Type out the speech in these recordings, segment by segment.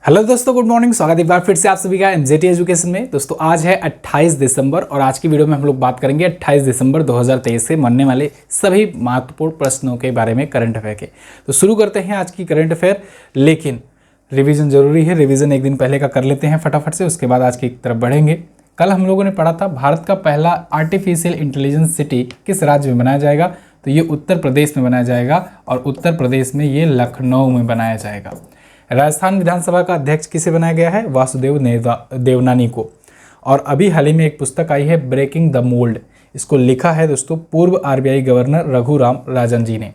Hello दोस्तों, good morning. स्वागत है एक बार फिर से आप सभी का एमजेटी एजुकेशन में। दोस्तों आज है 28 दिसंबर और आज की वीडियो में हम लोग बात करेंगे 28 दिसंबर 2023 से बनने वाले सभी महत्वपूर्ण प्रश्नों के बारे में, करंट अफेयर के। तो शुरू करते हैं आज की करंट अफेयर, लेकिन रिवीजन जरूरी है। रिवीजन एक दिन पहले का कर लेते हैं फटाफट से, उसके बाद आज की तरफ बढ़ेंगे। कल हम लोगों ने पढ़ा था भारत का पहला आर्टिफिशियल इंटेलिजेंस सिटी किस राज्य में बनाया जाएगा, तो ये उत्तर प्रदेश में बनाया जाएगा और उत्तर प्रदेश में ये लखनऊ में बनाया जाएगा। राजस्थान विधानसभा का अध्यक्ष किसे बनाया गया है, वासुदेव देवनानी को। और अभी हाल ही में एक पुस्तक आई है ब्रेकिंग द मोल्ड, इसको लिखा है दोस्तों पूर्व आरबीआई गवर्नर रघुराम राजन जी ने।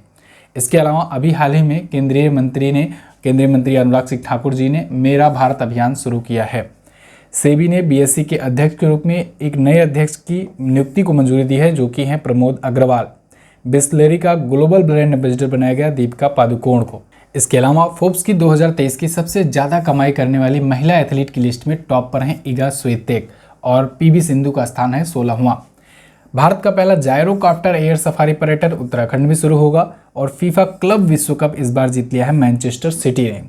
इसके अलावा अभी हाल ही में केंद्रीय मंत्री अनुराग सिंह ठाकुर जी ने मेरा भारत अभियान शुरू किया है। सेबी ने बीएसई के अध्यक्ष के रूप में एक नए अध्यक्ष की नियुक्ति को मंजूरी दी है, जो कि हैं प्रमोद अग्रवाल। बिस्लेरी का ग्लोबल ब्रांड एम्बेसडर बनाया गया दीपिका पादुकोण को। इसके अलावा फोर्ब्स की 2023 की सबसे ज़्यादा कमाई करने वाली महिला एथलीट की लिस्ट में टॉप पर हैं इगा स्वितेक और पीवी सिंधु का स्थान है 16वां। भारत का पहला जायरोकॉप्टर एयर सफारी पर्यटन उत्तराखंड में शुरू होगा और फीफा क्लब विश्व कप इस बार जीत लिया है मैनचेस्टर सिटी ने।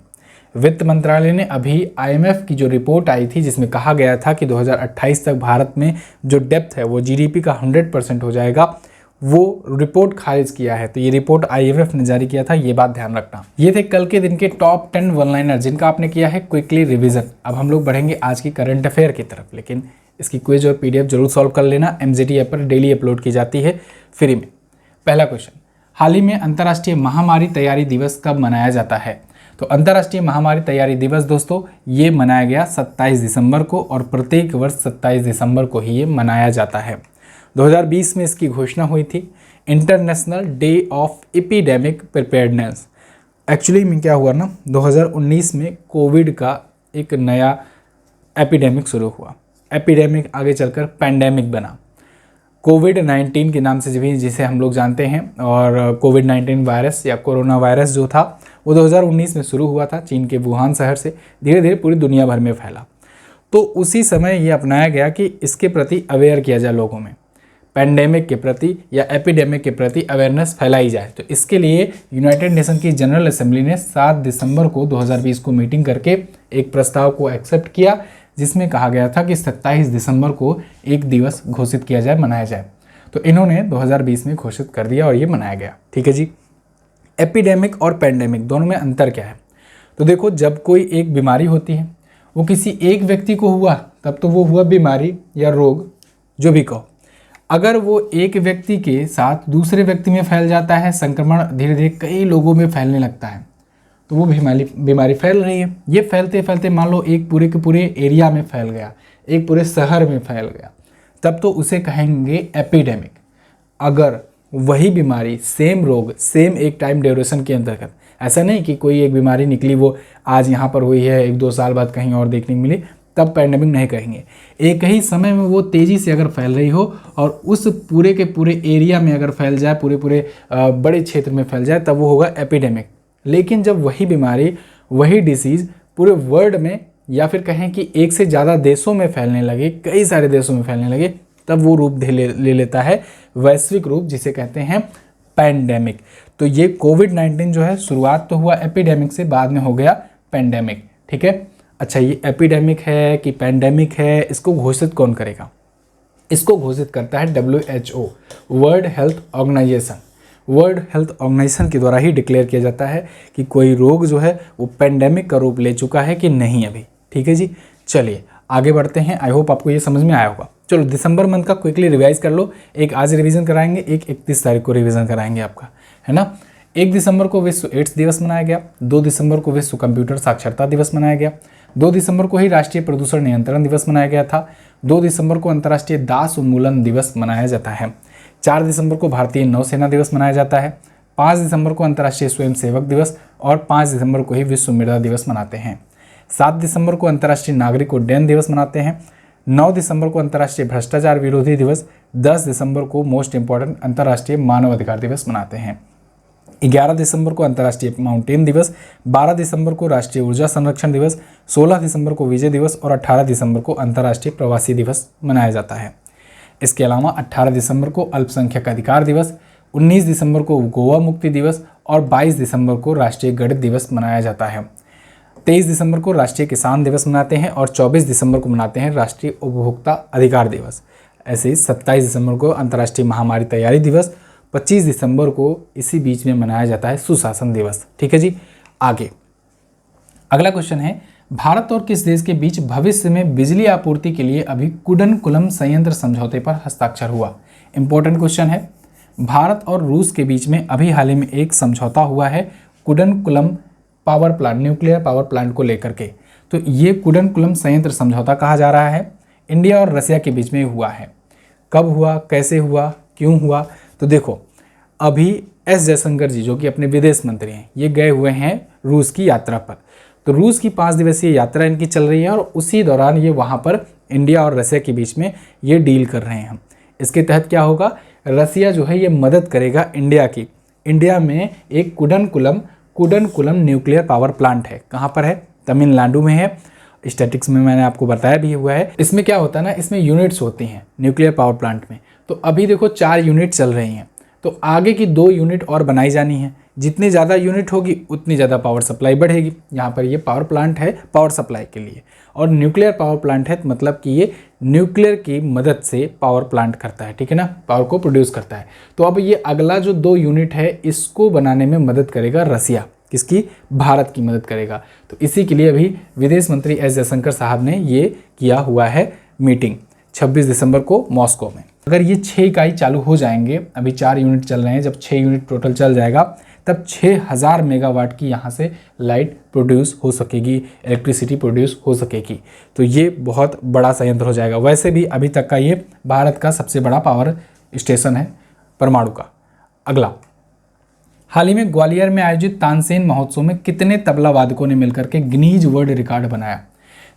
वित्त मंत्रालय ने अभी आईएमएफ की जो रिपोर्ट आई थी, जिसमें कहा गया था कि 2028 तक भारत में जो डेप्थ है वो जीडीपी का 100% हो जाएगा, वो रिपोर्ट खारिज किया है। तो ये रिपोर्ट आईएमएफ ने जारी किया था, ये बात ध्यान रखना। ये थे कल के दिन के टॉप 10 वन लाइनर जिनका आपने किया है क्विकली रिवीजन। अब हम लोग बढ़ेंगे आज की करंट अफेयर की तरफ, लेकिन इसकी क्विज और पीडीएफ जरूर सॉल्व कर लेना। एमजेटी ऐप पर डेली अपलोड की जाती है फ्री में। पहला क्वेश्चन, हाल ही में अंतर्राष्ट्रीय महामारी तैयारी दिवस कब मनाया जाता है? तो अंतर्राष्ट्रीय महामारी तैयारी दिवस दोस्तों ये मनाया गया 27 दिसंबर को और प्रत्येक वर्ष 27 दिसंबर को ही ये मनाया जाता है। 2020 में इसकी घोषणा हुई थी, international day of epidemic preparedness. Actually में क्या हुआ ना, 2019 में कोविड का एक नया एपिडेमिक शुरू हुआ। एपिडेमिक आगे चलकर पैंडेमिक बना, कोविड-19 के नाम से भी जिसे हम लोग जानते हैं। और कोविड-19 वायरस या कोरोना वायरस जो था वो 2019 में शुरू हुआ था चीन के वुहान शहर से, धीरे धीरे पूरी दुनिया भर में फैला। तो उसी समय ये अपनाया गया कि इसके प्रति अवेयर किया जाए, लोगों में पैंडेमिक के प्रति या एपिडेमिक के प्रति अवेयरनेस फैलाई जाए। तो इसके लिए यूनाइटेड नेशन की जनरल असेंबली ने 7 दिसंबर को 2020 को मीटिंग करके एक प्रस्ताव को एक्सेप्ट किया, जिसमें कहा गया था कि 27 दिसंबर को एक दिवस घोषित किया जाए, मनाया जाए। तो इन्होंने 2020 में घोषित कर दिया और ये मनाया गया। ठीक है जी। एपिडेमिक और पैंडेमिक दोनों में अंतर क्या है? तो देखो, जब कोई एक बीमारी होती है वो किसी एक व्यक्ति को हुआ तब तो वो हुआ बीमारी या रोग, जो भी कहो। अगर वो एक व्यक्ति के साथ दूसरे व्यक्ति में फैल जाता है, संक्रमण धीरे धीरे कई लोगों में फैलने लगता है, तो वो बीमारी फैल रही है। ये फैलते फैलते मान लो एक पूरे के पूरे एरिया में फैल गया, एक पूरे शहर में फैल गया, तब तो उसे कहेंगे एपिडेमिक। अगर वही बीमारी, सेम रोग, सेम एक टाइम ड्यूरेशन के अंतर्गत, ऐसा नहीं कि कोई एक बीमारी निकली वो आज यहाँ पर हुई है, 1-2 साल बाद कहीं और देखने को मिली, तब पैंडेमिक नहीं कहेंगे। एक ही समय में वो तेज़ी से अगर फैल रही हो और उस पूरे के पूरे एरिया में अगर फैल जाए, पूरे बड़े क्षेत्र में फैल जाए, तब वो होगा एपिडेमिक। लेकिन जब वही बीमारी, वही डिसीज़ पूरे वर्ल्ड में या फिर कहें कि एक से ज़्यादा देशों में फैलने लगे, कई सारे देशों में फैलने लगे, तब वो रूप ले लेता है वैश्विक रूप, जिसे कहते हैं पैंडेमिक। तो ये कोविड-19 जो है शुरुआत तो हुआ एपिडेमिक से, बाद में हो गया पैंडेमिक। ठीक है। अच्छा, ये एपिडेमिक है कि पैंडेमिक है, इसको घोषित कौन करेगा? इसको घोषित करता है WHO, World Health Organization. World Health Organization के द्वारा ही डिक्लेयर किया जाता है कि कोई रोग जो है वो पैंडेमिक का रूप ले चुका है कि नहीं अभी। ठीक है जी। चलिए आगे बढ़ते हैं। आई होप आपको ये समझ में आया होगा। चलो दिसंबर मंथ का क्विकली रिवाइज कर लो। एक आज रिवीजन कराएंगे, एक 31 तारीख को रिवीजन कराएंगे आपका, है ना। 1 दिसंबर को विश्व एड्स दिवस मनाया गया। 2 दिसंबर को विश्व कंप्यूटर साक्षरता दिवस मनाया गया। 2 दिसंबर को ही राष्ट्रीय प्रदूषण नियंत्रण दिवस मनाया गया था। 2 दिसंबर को अंतर्राष्ट्रीय दास उन्मूलन दिवस मनाया जाता है। 4 दिसंबर को भारतीय नौसेना दिवस मनाया जाता है। 5 दिसंबर को अंतर्राष्ट्रीय स्वयंसेवक दिवस और 5 दिसंबर को ही विश्व मृदा दिवस मनाते हैं। 7 दिसंबर को अंतर्राष्ट्रीय नागरिक उड्डयन दिवस मनाते हैं। 9 दिसंबर को अंतर्राष्ट्रीय भ्रष्टाचार विरोधी दिवस। 10 दिसंबर को मोस्ट इंपॉर्टेंट अंतर्राष्ट्रीय मानव अधिकार दिवस मनाते हैं। 11 दिसंबर को अंतर्राष्ट्रीय माउंटेन दिवस। 12 दिसंबर को राष्ट्रीय ऊर्जा संरक्षण दिवस। 16 दिसंबर को विजय दिवस और 18 दिसंबर को अंतर्राष्ट्रीय प्रवासी दिवस मनाया जाता है। इसके अलावा 18 दिसंबर को अल्पसंख्यक अधिकार दिवस, 19 दिसंबर को गोवा मुक्ति दिवस और 22 दिसंबर को राष्ट्रीय गणित दिवस मनाया जाता है। 23 दिसंबर को राष्ट्रीय किसान दिवस मनाते हैं और 24 दिसंबर को मनाते हैं राष्ट्रीय उपभोक्ता अधिकार दिवस। ऐसे ही 27 दिसंबर को अंतर्राष्ट्रीय महामारी तैयारी दिवस, 25 दिसंबर को इसी बीच में मनाया जाता है सुशासन दिवस। ठीक है जी। आगे अगला क्वेश्चन है, भारत और किस देश के बीच भविष्य में बिजली आपूर्ति के लिए अभी कुडनकुलम संयंत्र समझौते पर हस्ताक्षर हुआ? इंपॉर्टेंट क्वेश्चन है। भारत और रूस के बीच में अभी हाल ही में एक समझौता हुआ है Kudankulam power plant, nuclear power plant को लेकर के। तो ये कुडनकुलम संयंत्र समझौता कहा जा रहा है, इंडिया और रसिया के बीच में हुआ है। कब हुआ, कैसे हुआ, क्यों हुआ? तो देखो, अभी एस जयशंकर जी जो कि अपने विदेश मंत्री हैं, ये गए हुए हैं रूस की यात्रा पर। तो रूस की 5 दिवसीय यात्रा इनकी चल रही है और उसी दौरान ये वहाँ पर इंडिया और रसिया के बीच में ये डील कर रहे हैं। इसके तहत क्या होगा, रसिया जो है ये मदद करेगा इंडिया की। इंडिया में एक कुडनकुलम न्यूक्लियर पावर प्लांट है। कहाँ पर है? तमिलनाडु में है। स्टैटिक्स में मैंने आपको बताया भी हुआ है। इसमें क्या होता है ना, इसमें यूनिट्स होती हैं न्यूक्लियर पावर प्लांट में। तो अभी देखो 4 यूनिट चल रही हैं, तो आगे की 2 यूनिट और बनाई जानी है। जितनी ज़्यादा यूनिट होगी उतनी ज़्यादा पावर सप्लाई बढ़ेगी। यहाँ पर ये पावर प्लांट है पावर सप्लाई के लिए, और न्यूक्लियर पावर प्लांट है मतलब कि ये न्यूक्लियर की मदद से पावर प्लांट करता है। ठीक है ना, पावर को प्रोड्यूस करता है। तो अब ये अगला जो 2 यूनिट है इसको बनाने में मदद करेगा रसिया। किसकी? भारत की मदद करेगा। तो इसी के लिए अभी विदेश मंत्री एस जयशंकर साहब ने ये किया हुआ है मीटिंग 26 दिसंबर को मॉस्को में। अगर ये 6 इकाई चालू हो जाएंगे, अभी 4 यूनिट चल रहे हैं, जब 6 यूनिट टोटल चल जाएगा तब 6000 मेगावाट की यहाँ से लाइट प्रोड्यूस हो सकेगी, इलेक्ट्रिसिटी प्रोड्यूस हो सकेगी। तो ये बहुत बड़ा संयंत्र हो जाएगा। वैसे भी अभी तक का ये भारत का सबसे बड़ा पावर स्टेशन है परमाणु का। अगला, हाल ही में ग्वालियर में आयोजित तानसेन महोत्सव में कितने तबला वादकों ने मिलकर के गिनीज वर्ल्ड रिकॉर्ड बनाया?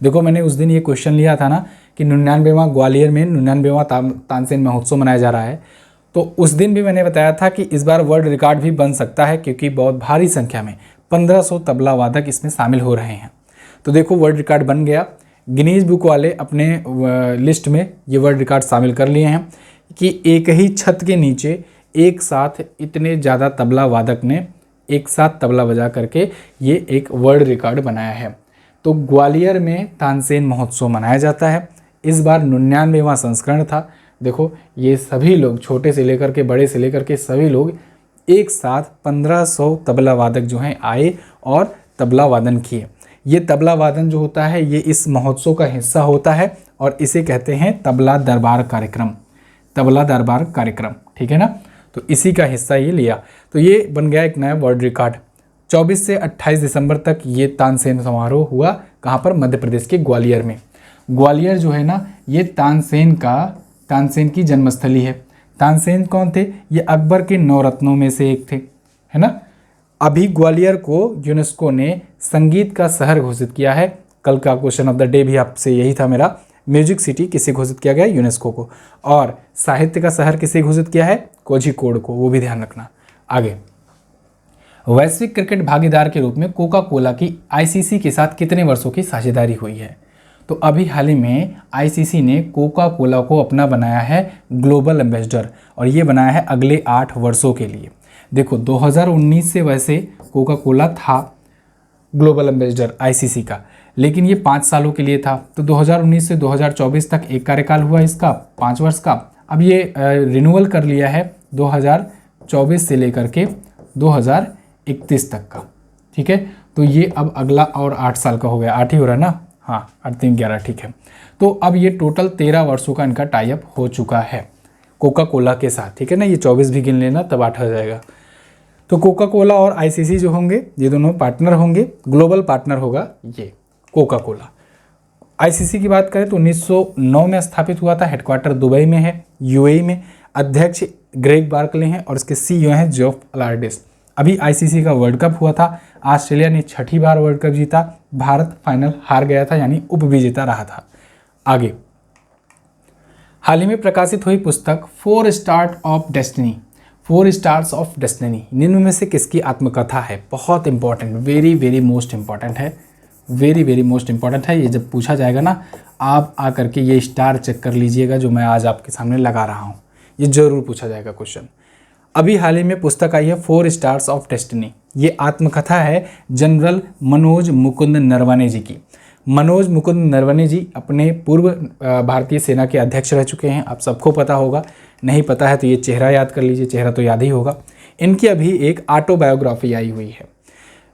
देखो, मैंने उस दिन ये क्वेश्चन लिया था ना कि 99वां ग्वालियर में 99वां तानसेन महोत्सव मनाया जा रहा है। तो उस दिन भी मैंने बताया था कि इस बार वर्ल्ड रिकॉर्ड भी बन सकता है, क्योंकि बहुत भारी संख्या में 1500 तबला वादक इसमें शामिल हो रहे हैं। तो देखो, वर्ल्ड रिकॉर्ड बन गया। गिनीज बुक वाले अपने लिस्ट में ये वर्ल्ड रिकॉर्ड शामिल कर लिए हैं कि एक ही छत के नीचे एक साथ इतने ज़्यादा तबला वादक ने एक साथ तबला बजा करके ये एक वर्ल्ड रिकॉर्ड बनाया है। तो ग्वालियर में तानसेन महोत्सव मनाया जाता है। इस बार 99वां संस्करण था। देखो, ये सभी लोग, छोटे से लेकर के बड़े से लेकर के सभी लोग एक साथ 1500 तबला वादक जो हैं आए और तबला वादन किए। ये तबला वादन जो होता है ये इस महोत्सव का हिस्सा होता है और इसे कहते हैं तबला दरबार कार्यक्रम। तबला दरबार कार्यक्रम, ठीक है ना। तो इसी का हिस्सा ये लिया। तो ये बन गया एक नया वर्ल्ड रिकॉर्ड। 24 से 28 दिसंबर तक ये तानसेन समारोह हुआ। कहाँ पर? मध्य प्रदेश के ग्वालियर में। ग्वालियर जो है ना, ये तानसेन की जन्मस्थली है। तानसेन कौन थे? ये अकबर के 9 रत्नों में से एक थे, है ना। अभी ग्वालियर को यूनेस्को ने संगीत का शहर घोषित किया है। कल का क्वेश्चन ऑफ द डे भी आपसे यही था मेरा। म्यूजिक सिटी किसे घोषित किया गया? यूनेस्को को। और साहित्य का शहर किसे घोषित किया है? कोझिकोड को, वो भी ध्यान रखना। आगे, वैश्विक क्रिकेट भागीदार के रूप में कोका कोला की आईसीसी के साथ कितने वर्षों की साझेदारी हुई है? तो अभी हाल ही में आईसीसी ने कोका कोला को अपना बनाया है ग्लोबल एम्बेसडर, और ये बनाया है अगले 8 वर्षों के लिए। देखो, 2019 से वैसे कोका कोला था ग्लोबल एम्बेसडर आईसीसी का, लेकिन ये 5 सालों के लिए था। तो 2019 से 2024 तक एक कार्यकाल हुआ इसका 5 वर्ष का। अब ये रिन्यूअल कर लिया है 2024 से लेकर के 2031 तक का, ठीक है। तो ये अब अगला और 8 साल का हो गया। 8 ही हो रहा है ना, हाँ, 8 3 11, ठीक है। तो अब ये टोटल 13 वर्षों का इनका टाई अप हो चुका है कोका कोला के साथ, ठीक है ना। ये 24 भी गिन लेना, तब 8 हो जाएगा। तो कोका कोला और आईसीसी जो होंगे ये दोनों पार्टनर होंगे। ग्लोबल पार्टनर होगा ये कोका कोला। आईसीसी की बात करें तो 1909 में स्थापित हुआ था। हेडक्वार्टर दुबई में है, यूएई में। अध्यक्ष ग्रेग बार्कले हैं और इसके सीईओ हैं जेफ अलार्डिस। अभी आईसीसी का वर्ल्ड कप हुआ था। ऑस्ट्रेलिया ने 6ठी बार वर्ल्ड कप जीता। भारत फाइनल हार गया था, यानी उप विजेता रहा था। आगे, हाल ही में प्रकाशित हुई पुस्तक 4 stars of destiny, 4 stars of destiny निम्न में से किसकी आत्मकथा है? बहुत important, very very most important है, वेरी वेरी मोस्ट इंपॉर्टेंट है। ये जब पूछा जाएगा ना, आप आकर के ये स्टार चेक कर लीजिएगा जो मैं आज आपके सामने लगा रहा हूँ। ये जरूर पूछा जाएगा क्वेश्चन। अभी हाल ही में पुस्तक आई है 4 स्टार्स ऑफ डेस्टिनी। ये आत्मकथा है जनरल मनोज मुकुंद नरवणे जी की। मनोज मुकुंद नरवणे जी अपने पूर्व भारतीय सेना के अध्यक्ष रह चुके हैं, आप सबको पता होगा, नहीं पता है तो ये चेहरा याद कर लीजिए, चेहरा तो याद ही होगा। इनकी अभी एक ऑटोबायोग्राफी आई हुई है।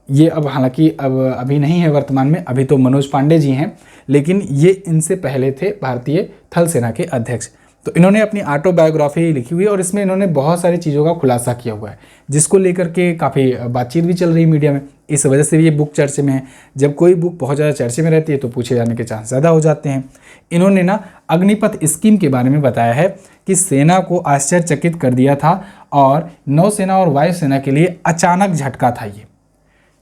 ये अब हालांकि अब अभी नहीं है वर्तमान में, अभी तो मनोज पांडे जी हैं, लेकिन ये इनसे पहले थे भारतीय थल सेना के अध्यक्ष। तो इन्होंने अपनी ऑटोबायोग्राफी लिखी हुई है और इसमें इन्होंने बहुत सारी चीज़ों का खुलासा किया हुआ है, जिसको लेकर के काफ़ी बातचीत भी चल रही है मीडिया में। इस वजह से भी ये बुक चर्चे में है। जब कोई बुक बहुत ज़्यादा चर्चे में रहती है तो पूछे जाने के चांस ज़्यादा हो जाते हैं। इन्होंने ना अग्निपथ स्कीम के बारे में बताया है कि सेना को आश्चर्यचकित कर दिया था और नौसेना और वायुसेना के लिए अचानक झटका था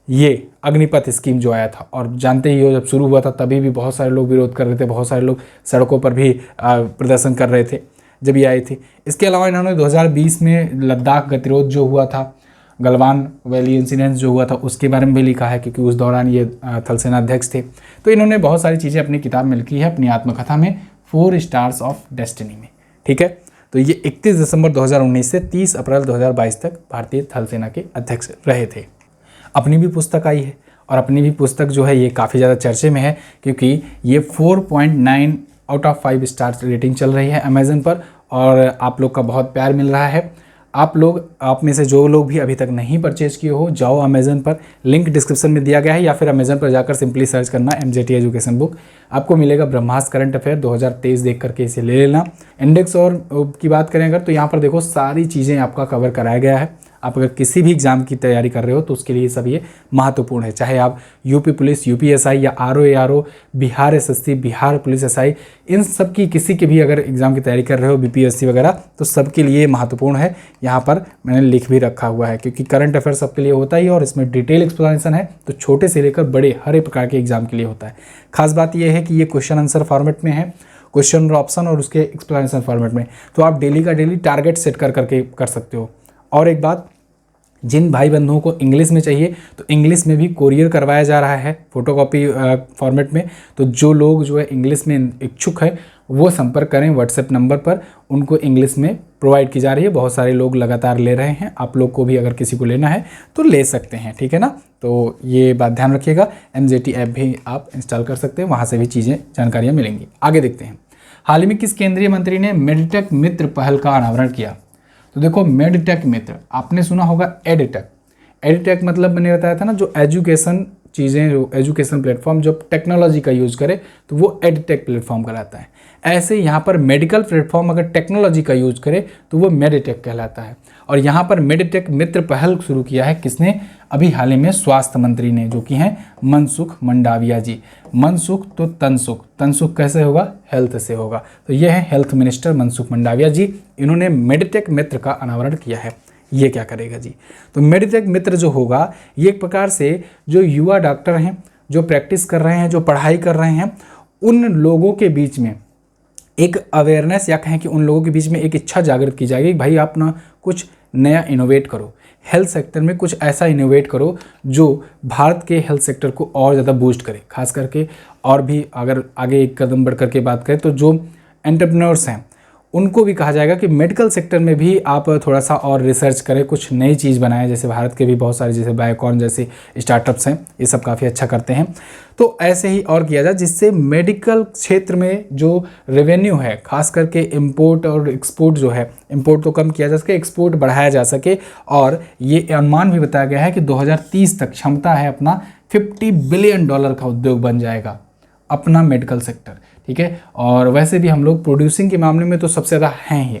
ये अग्निपथ स्कीम जो आया था। और जानते ही हो, जब शुरू हुआ था तभी भी बहुत सारे लोग विरोध कर रहे थे, बहुत सारे लोग सड़कों पर भी प्रदर्शन कर रहे थे जब ये आई थी। इसके अलावा इन्होंने 2020 में लद्दाख गतिरोध जो हुआ था, गलवान वैली इंसिडेंस जो हुआ था, उसके बारे में भी लिखा है, क्योंकि उस दौरान ये थल सेना अध्यक्ष थे। तो इन्होंने बहुत सारी चीज़ें अपनी किताब में लिखी है, अपनी आत्मकथा में 4 स्टार्स ऑफ डेस्टिनी में। ठीक है, तो ये 31 दिसंबर 2019 से 30 अप्रैल 2022 तक भारतीय थल सेना के अध्यक्ष रहे थे। अपनी भी पुस्तक आई है और अपनी भी पुस्तक जो है ये काफ़ी ज़्यादा चर्चे में है, क्योंकि ये 4.9 आउट ऑफ 5 स्टार्स रेटिंग चल रही है अमेज़न पर और आप लोग का बहुत प्यार मिल रहा है। आप में से जो लोग भी अभी तक नहीं परचेज किए हो, जाओ अमेज़न पर, लिंक डिस्क्रिप्शन में दिया गया है, या फिर अमेज़न पर जाकर सिंपली सर्च करना MJT एजुकेशन बुक, आपको मिलेगा। ब्रह्मास्त्र करंट अफेयर 2023 देख करके इसे ले लेना। इंडेक्स और की बात करें अगर, तो यहाँ पर देखो सारी चीज़ें आपका कवर कराया गया है। आप अगर किसी भी एग्जाम की तैयारी कर रहे हो तो उसके लिए सब ये महत्वपूर्ण है, चाहे आप यूपी पुलिस, UPSI या RO Bihar SSC, Bihar police SI, इन सब की किसी के भी अगर एग्जाम की तैयारी कर रहे हो, BPSC वगैरह, तो सबके लिए महत्वपूर्ण है। यहाँ पर मैंने लिख भी रखा हुआ है, क्योंकि करंट अफेयर सबके लिए होता ही है और इसमें डिटेल एक्सप्लेनेशन है, तो छोटे से लेकर बड़े हर एक प्रकार के एग्जाम के लिए होता है। खास बात यह है कि ये क्वेश्चन आंसर फॉर्मेट में है, क्वेश्चन और ऑप्शन और उसके एक्सप्लेनेशन फॉर्मेट में, तो आप डेली का डेली टारगेट सेट कर करके कर सकते हो। और एक बात, जिन भाई बंधुओं को इंग्लिश में चाहिए तो इंग्लिश में भी कोरियर करवाया जा रहा है फोटोकॉपी फॉर्मेट में। तो जो लोग जो है इंग्लिश में इच्छुक है वो संपर्क करें व्हाट्सएप नंबर पर, उनको इंग्लिश में प्रोवाइड की जा रही है। बहुत सारे लोग लगातार ले रहे हैं, आप लोग को भी अगर किसी को लेना है तो ले सकते हैं, ठीक है ना। तो ये बात ध्यान रखिएगा। MJT ऐप भी आप इंस्टॉल कर सकते हैं, वहाँ से भी चीज़ें जानकारियाँ मिलेंगी। आगे देखते हैं, हाल ही में किस केंद्रीय मंत्री ने मेडिटेक मित्र पहल का अनावरण किया? तो देखो, मेडिटेक मित्र, आपने सुना होगा एडिटेक। एडिटेक मतलब मैंने बताया था ना, जो एजुकेशन चीज़ें, जो एजुकेशन प्लेटफॉर्म जो टेक्नोलॉजी का यूज़ करे तो वो एडिटेक प्लेटफॉर्म कहलाता है। ऐसे यहाँ पर मेडिकल प्लेटफॉर्म अगर टेक्नोलॉजी का यूज़ करे तो वो मेडिटेक कहलाता है। और यहाँ पर मेडिटेक मित्र पहल शुरू किया है किसने? अभी हाल ही में स्वास्थ्य मंत्री ने, जो कि हैं मनसुख मंडाविया जी। मनसुख तो तनसुख, तनसुख कैसे होगा? हेल्थ से होगा। तो ये है हेल्थ मिनिस्टर मनसुख मंडाविया जी, इन्होंने मेडिटेक मित्र का अनावरण किया है। ये क्या करेगा जी? तो मेडिटेक मित्र जो होगा, ये एक प्रकार से जो युवा डॉक्टर हैं, जो प्रैक्टिस कर रहे हैं, जो पढ़ाई कर रहे हैं, उन लोगों के बीच में एक अवेयरनेस, या कहें कि उन लोगों के बीच में एक इच्छा जागृत की जाएगी, भाई आप ना कुछ नया इनोवेट करो, हेल्थ सेक्टर में कुछ ऐसा इनोवेट करो जो भारत के हेल्थ सेक्टर को और ज़्यादा बूस्ट करे। खास करके और भी अगर आगे एक कदम बढ़ करके बात करें तो जो एंटरप्रेन्योर्स हैं उनको भी कहा जाएगा कि मेडिकल सेक्टर में भी आप थोड़ा सा और रिसर्च करें, कुछ नई चीज़ बनाएं। जैसे भारत के भी बहुत सारे, जैसे बायोकॉन जैसे स्टार्टअप्स हैं, ये सब काफ़ी अच्छा करते हैं। तो ऐसे ही और किया जाए जिससे मेडिकल क्षेत्र में जो रेवेन्यू है, खास करके इंपोर्ट और एक्सपोर्ट जो है, इंपोर्ट तो कम किया जा सके, एक्सपोर्ट बढ़ाया जा सके। और ये अनुमान भी बताया गया है कि 2030 तक क्षमता है अपना $50 बिलियन का उद्योग बन जाएगा अपना मेडिकल सेक्टर, ठीक है। और वैसे भी हम लोग प्रोड्यूसिंग के मामले में तो सबसे ज़्यादा हैं ही,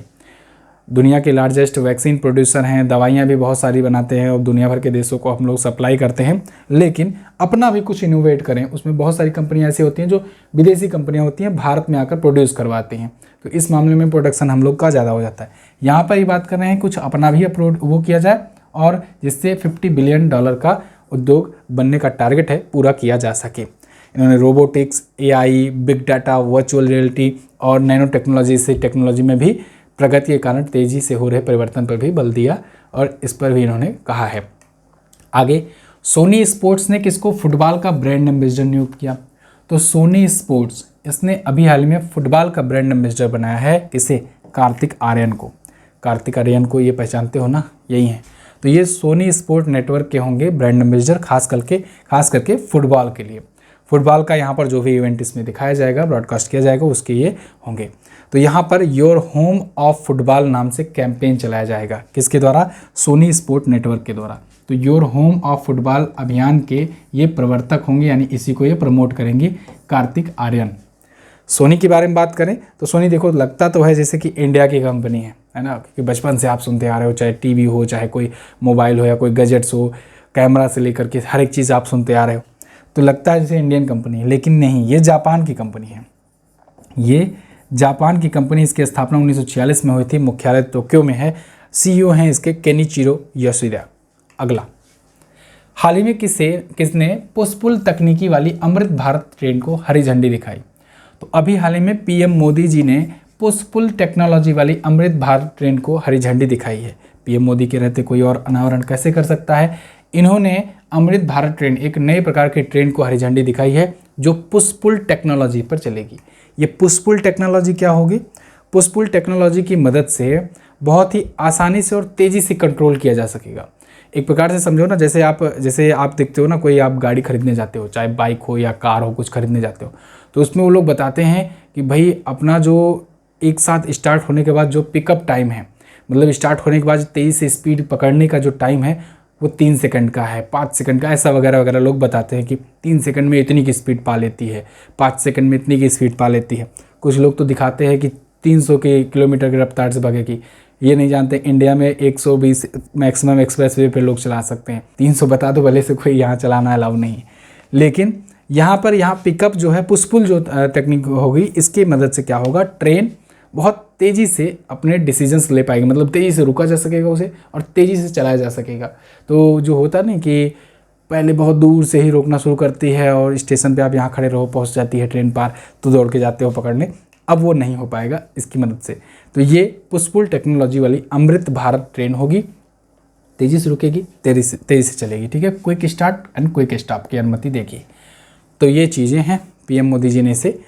दुनिया के लार्जेस्ट वैक्सीन प्रोड्यूसर हैं, दवाइयाँ भी बहुत सारी बनाते हैं और दुनिया भर के देशों को हम लोग सप्लाई करते हैं। लेकिन अपना भी कुछ इनोवेट करें, उसमें बहुत सारी कंपनियाँ ऐसी होती हैं जो विदेशी कंपनियाँ होती हैं, भारत में आकर प्रोड्यूस करवाती हैं। तो इस मामले में प्रोडक्शन हम लोग का ज़्यादा हो जाता है। यहाँ पर ही बात कर रहे हैं कुछ अपना भी वो किया जाए और जिससे $50 बिलियन का उद्योग बनने का टारगेट है पूरा किया जा सके। इन्होंने robotics, AI, big data, virtual reality और नैनो टेक्नोलॉजी से टेक्नोलॉजी में भी प्रगति के कारण तेज़ी से हो रहे परिवर्तन पर भी बल दिया और इस पर भी इन्होंने कहा है। आगे, सोनी स्पोर्ट्स ने किसको फुटबॉल का ब्रांड एम्बेसडर नियुक्त किया? तो सोनी स्पोर्ट्स, इसने अभी हाल में फुटबॉल का ब्रांड एम्बेसडर बनाया है किसे? कार्तिक आर्यन को। कार्तिक आर्यन को ये पहचानते हो ना, यही हैं। तो ये सोनी स्पोर्ट नेटवर्क के होंगे ब्रांड एम्बेसडर, खास करके फुटबॉल के लिए। फुटबॉल का यहाँ पर जो भी इवेंट इसमें दिखाया जाएगा, ब्रॉडकास्ट किया जाएगा, उसके ये होंगे। तो यहाँ per your home of football नाम से कैंपेन चलाया जाएगा, किसके द्वारा? सोनी स्पोर्ट नेटवर्क के द्वारा। तो योर होम ऑफ फुटबॉल अभियान के ये प्रवर्तक होंगे, यानी इसी को ये प्रमोट करेंगे कार्तिक आर्यन। सोनी के बारे में बात करें तो सोनी देखो लगता तो है जैसे कि इंडिया की कंपनी है ना, क्योंकि बचपन से आप सुनते आ रहे हो, चाहे टीवी हो, चाहे कोई मोबाइल हो या कोई गैजेट्स हो, कैमरा से लेकर के हर एक चीज़ आप सुनते आ रहे हो, तो लगता है जैसे इंडियन कंपनी है, लेकिन नहीं, ये जापान की कंपनी है। ये जापान की कंपनी, इसकी स्थापना 1946 में हुई थी, मुख्यालय टोक्यो में है, CEO हैं इसके केनिचिरो योशिदा। अगला, हाल ही में किसने पुष्पुल तकनीकी वाली अमृत भारत ट्रेन को हरी झंडी दिखाई? तो अभी हाल ही में PM मोदी जी ने पुष्पुल टेक्नोलॉजी वाली अमृत भारत ट्रेन को हरी झंडी दिखाई है। PM मोदी के रहते कोई और अनावरण कैसे कर सकता है? इन्होंने अमृत भारत ट्रेन, एक नए प्रकार की ट्रेन को हरी झंडी दिखाई है जो पुष्पुल टेक्नोलॉजी पर चलेगी। ये पुष्पुल टेक्नोलॉजी क्या होगी? पुष्पुल टेक्नोलॉजी की मदद से बहुत ही आसानी से और तेज़ी से कंट्रोल किया जा सकेगा। एक प्रकार से समझो ना, जैसे आप देखते हो ना, कोई आप गाड़ी खरीदने जाते हो, चाहे बाइक हो या कार हो, कुछ खरीदने जाते हो, तो उसमें वो लोग बताते हैं कि भाई अपना जो एक साथ स्टार्ट होने के बाद जो पिकअप टाइम है, मतलब स्टार्ट होने के बाद तेज़ी से स्पीड पकड़ने का जो टाइम है वो 3 सेकंड का है, 5 सेकंड का, ऐसा वगैरह वगैरह लोग बताते हैं कि 3 सेकंड में इतनी की स्पीड पा लेती है, 5 सेकंड में इतनी की स्पीड पा लेती है। कुछ लोग तो दिखाते हैं कि 300 किलोमीटर की रफ्तार से भागेगी। ये नहीं जानते इंडिया में 120 मैक्सिमम एक्सप्रेस वे पर लोग चला सकते हैं। 300 बता दो, भले से कोई यहाँ चलाना अलाउ नहीं है, लेकिन यहाँ पिकअप जो है, पुष्पुल जो तकनीक होगी, इसकी मदद से क्या होगा, ट्रेन बहुत तेज़ी से अपने डिसीजंस ले पाएगी, मतलब तेज़ी से रुका जा सकेगा उसे और तेज़ी से चलाया जा सकेगा। तो जो होता नहीं कि पहले बहुत दूर से ही रोकना शुरू करती है और स्टेशन पे आप यहाँ खड़े रहो, पहुँच जाती है ट्रेन पार, तो दौड़ के जाते हो पकड़ने, अब वो नहीं हो पाएगा इसकी मदद से। तो ये पुष्पुल टेक्नोलॉजी वाली अमृत भारत ट्रेन होगी, तेज़ी से रुकेगी, तेज़ी से चलेगी, ठीक है। Quick start and quick stop की अनुमति देगी। तो ये चीज़ें हैं, PM मोदी जी ने इसे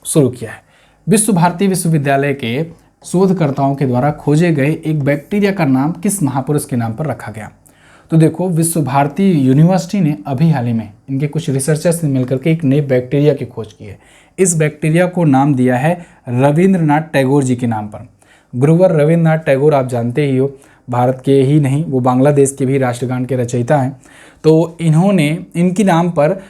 शुरू किया है। विश्व भारती विश्वविद्यालय के शोधकर्ताओं के द्वारा खोजे गए एक बैक्टीरिया का नाम किस महापुरुष के नाम पर रखा गया? तो देखो, विश्व भारती यूनिवर्सिटी ने अभी हाल ही में इनके कुछ रिसर्चर्स ने मिलकर के एक नए बैक्टीरिया की खोज की है। इस बैक्टीरिया को नाम दिया है रविंद्रनाथ टैगोर जी के नाम पर। गुरुवर रविंद्रनाथ टैगोर आप जानते ही हो, भारत के ही नहीं, वो बांग्लादेश के भी राष्ट्रगान के रचयिता हैं। तो इनकी नाम पर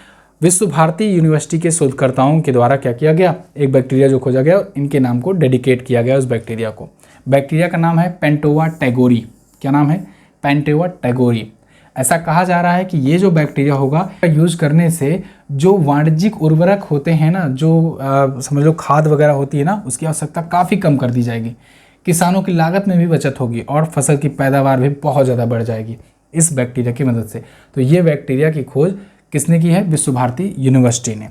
विश्व भारती यूनिवर्सिटी के शोधकर्ताओं के द्वारा क्या किया गया, एक बैक्टीरिया जो खोजा गया, इनके नाम को डेडिकेट किया गया उस बैक्टीरिया को। बैक्टीरिया का नाम है पेंटोवा टैगोरी। क्या नाम है? पेंटोवा टैगोरी। ऐसा कहा जा रहा है कि ये जो बैक्टीरिया होगा, यूज करने से जो वाणिज्यिक उर्वरक होते हैं ना, जो समझ लो खाद वगैरह होती है ना, उसकी आवश्यकता काफ़ी कम कर दी जाएगी। किसानों की लागत में भी बचत होगी और फसल की पैदावार भी बहुत ज़्यादा बढ़ जाएगी इस बैक्टीरिया की मदद से। तो ये बैक्टीरिया की खोज किसने की है? विश्व भारती यूनिवर्सिटी ने।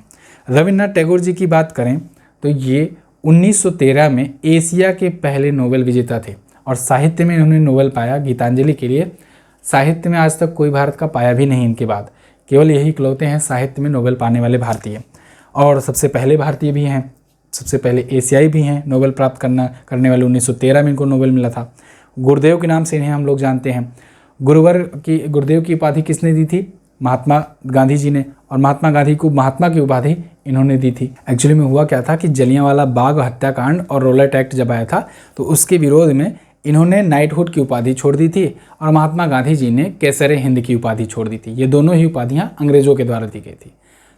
रविन्द्रनाथ टैगोर जी की बात करें तो ये 1913 में एशिया के पहले नोबेल विजेता थे और साहित्य में इन्होंने नोबेल पाया गीतांजलि के लिए। साहित्य में आज तक कोई भारत का पाया भी नहीं, इनके बाद केवल यही इकलौते हैं साहित्य में नोबेल पाने वाले भारतीय, और सबसे पहले भारतीय भी हैं, सबसे पहले एशियाई भी हैं नोबेल प्राप्त करने वाले। 1913 में इनको नोबेल मिला था। गुरुदेव के नाम से इन्हें हम लोग जानते हैं। गुरुदेव की उपाधि किसने दी थी? महात्मा गांधी जी ने, और महात्मा गांधी को महात्मा की उपाधि इन्होंने दी थी। एक्चुअली में हुआ क्या था कि जलियांवाला बाग हत्याकांड और रोलेट एक्ट जब आया था तो उसके विरोध में इन्होंने नाइटहुड की उपाधि छोड़ दी थी और महात्मा गांधी जी ने केसरे हिंद की उपाधि छोड़ दी थी। ये दोनों ही उपाधियां अंग्रेजों के द्वारा दी गई थी।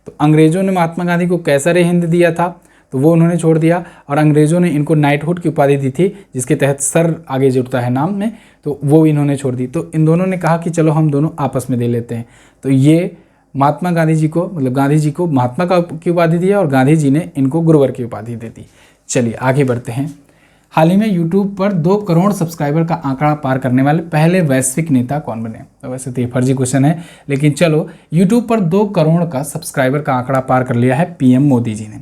तो अंग्रेजों ने महात्मा गांधी को केसरे हिंद दिया था, तो वो उन्होंने छोड़ दिया, और अंग्रेजों ने इनको नाइटहुड की उपाधि दी थी जिसके तहत सर आगे जुड़ता है नाम में, तो वो इन्होंने छोड़ दी। तो इन दोनों ने कहा कि चलो हम दोनों आपस में दे लेते हैं। तो ये महात्मा गांधी जी को, मतलब गांधी जी को महात्मा की उपाधि दिया और गांधी जी ने इनको गुरुवर की उपाधि दे दी। चलिए आगे बढ़ते हैं। हाल ही में यूट्यूब पर 2 करोड़ सब्सक्राइबर का आंकड़ा पार करने वाले पहले वैश्विक नेता कौन बने? तो वैसे तो ये फर्जी क्वेश्चन है, लेकिन चलो, यूट्यूब पर 2 करोड़ का सब्सक्राइबर का आंकड़ा पार कर लिया है PM मोदी जी ने।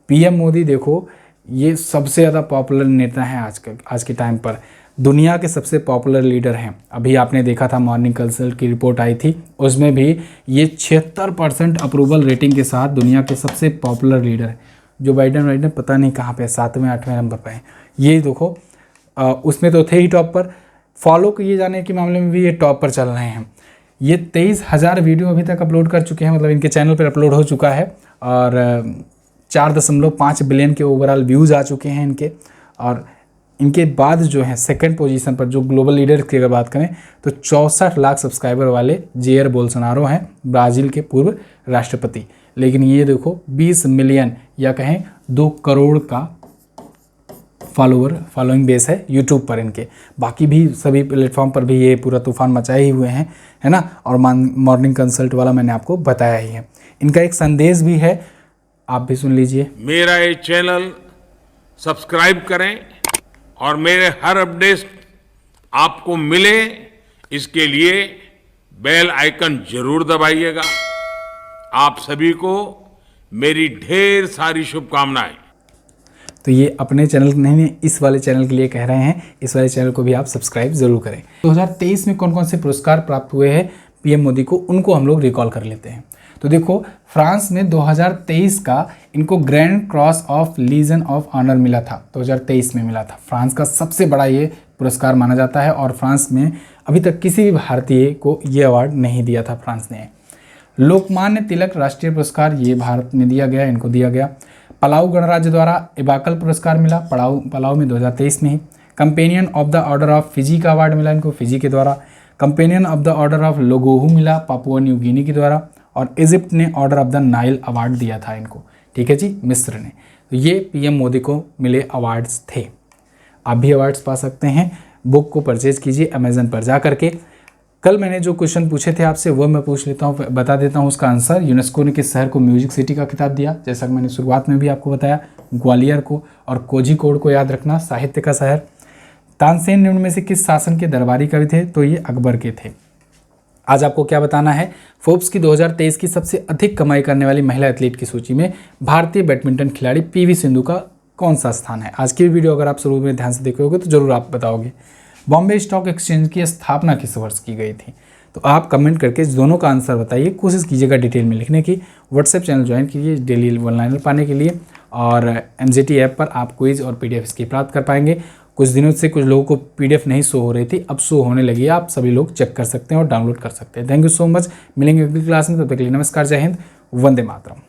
PM मोदी देखो, ये सबसे ज़्यादा पॉपुलर नेता हैं आज के टाइम पर, दुनिया के सबसे पॉपुलर लीडर हैं। अभी आपने देखा था मॉर्निंग कंसल्ट की रिपोर्ट आई थी, उसमें भी ये 76% अप्रूवल रेटिंग के साथ दुनिया के सबसे पॉपुलर लीडर है। जो बाइडन पता नहीं कहाँ पे, 7वें 8वें नंबर पर है। ये देखो, उसमें तो थे ही टॉप पर, फॉलो किए जाने के मामले में भी ये टॉप पर चल रहे हैं। ये 23,000 वीडियो अभी तक अपलोड कर चुके हैं, मतलब इनके चैनल पर अपलोड हो चुका है, और 4.5 बिलियन के ओवरऑल व्यूज़ आ चुके हैं इनके। और इनके बाद जो है सेकंड पोजीशन पर जो ग्लोबल लीडर की अगर बात करें तो 64 लाख सब्सक्राइबर वाले जेयर बोल्सोनारो हैं, ब्राज़ील के पूर्व राष्ट्रपति। लेकिन ये देखो 20 मिलियन या कहें 2 करोड़ का फॉलोइंग बेस है यूट्यूब पर इनके। बाकी भी सभी प्लेटफॉर्म पर भी ये पूरा तूफान मचाए ही हुए हैं, है ना। और मॉर्निंग कंसल्ट वाला मैंने आपको बताया ही है। इनका एक संदेश भी है, आप भी सुन लीजिए। मेरा ये चैनल सब्सक्राइब करें और मेरे हर अपडेट आपको मिले, इसके लिए बेल आइकन जरूर दबाइएगा। आप सभी को मेरी ढेर सारी शुभकामनाएं। तो ये अपने चैनल नहीं, इस वाले चैनल के लिए कह रहे हैं, इस वाले चैनल को भी आप सब्सक्राइब जरूर करें। 2023 में कौन कौन से पुरस्कार प्राप्त हुए हैं पीएम मोदी को, उनको हम लोग रिकॉल कर लेते हैं। तो देखो, फ्रांस में 2023 का इनको Grand Cross of Legion of Honour मिला था, 2023 में मिला था। फ्रांस का सबसे बड़ा ये पुरस्कार माना जाता है, और फ्रांस में अभी तक किसी भी भारतीय को ये अवार्ड नहीं दिया था फ्रांस ने। लोकमान्य तिलक राष्ट्रीय पुरस्कार ये भारत में दिया गया, इनको दिया गया। पलाऊ गणराज्य द्वारा इबाकल पुरस्कार मिला पलाऊ में 2023 में ही। Companion of the order of Fiji का अवार्ड मिला इनको फिजी के द्वारा। Companion of the order of Logohu मिला पापुआ न्यू गिनी के द्वारा। और इजिप्ट ने order of the Nile award दिया था इनको, ठीक है जी, मिस्र ने। तो ये पीएम मोदी को मिले अवार्ड्स थे। आप भी अवार्ड्स पा सकते हैं, बुक को परचेज कीजिए अमेजन पर जा करके। कल मैंने जो क्वेश्चन पूछे थे आपसे वो मैं पूछ लेता हूँ, बता देता हूँ उसका आंसर। यूनेस्को ने किस शहर को म्यूजिक सिटी का खिताब दिया? जैसा कि मैंने शुरुआत में भी आपको बताया, ग्वालियर को। और कोझिकोड को याद रखना, साहित्य का शहर। तानसेन निम्न में से किस शासन के दरबारी कवि थे? तो ये अकबर के थे। आज आपको क्या बताना है, फोर्ब्स की 2023 की सबसे अधिक कमाई करने वाली महिला एथलीट की सूची में भारतीय बैडमिंटन खिलाड़ी पीवी सिंधु का कौन सा स्थान है? आज की वीडियो अगर आप शुरू में ध्यान से देखे होगे तो जरूर आप बताओगे। बॉम्बे स्टॉक एक्सचेंज की स्थापना किस वर्ष की गई थी? तो आप कमेंट करके दोनों का आंसर बताइए, कोशिश कीजिएगा डिटेल में लिखने की। व्हाट्सएप चैनल ज्वाइन कीजिए डेली वन-लाइनर पाने के लिए, और MGT ऐप पर आप क्विज और PDF इसकी प्राप्त कर पाएंगे। कुछ दिनों से कुछ लोगों को PDF नहीं शो हो रही थी, अब शो होने लगी है, आप सभी लोग चेक कर सकते हैं और डाउनलोड कर सकते हैं। थैंक यू सो मच, मिलेंगे अगली क्लास में, तब तक के लिए नमस्कार, जय हिंद, वंदे मातरम।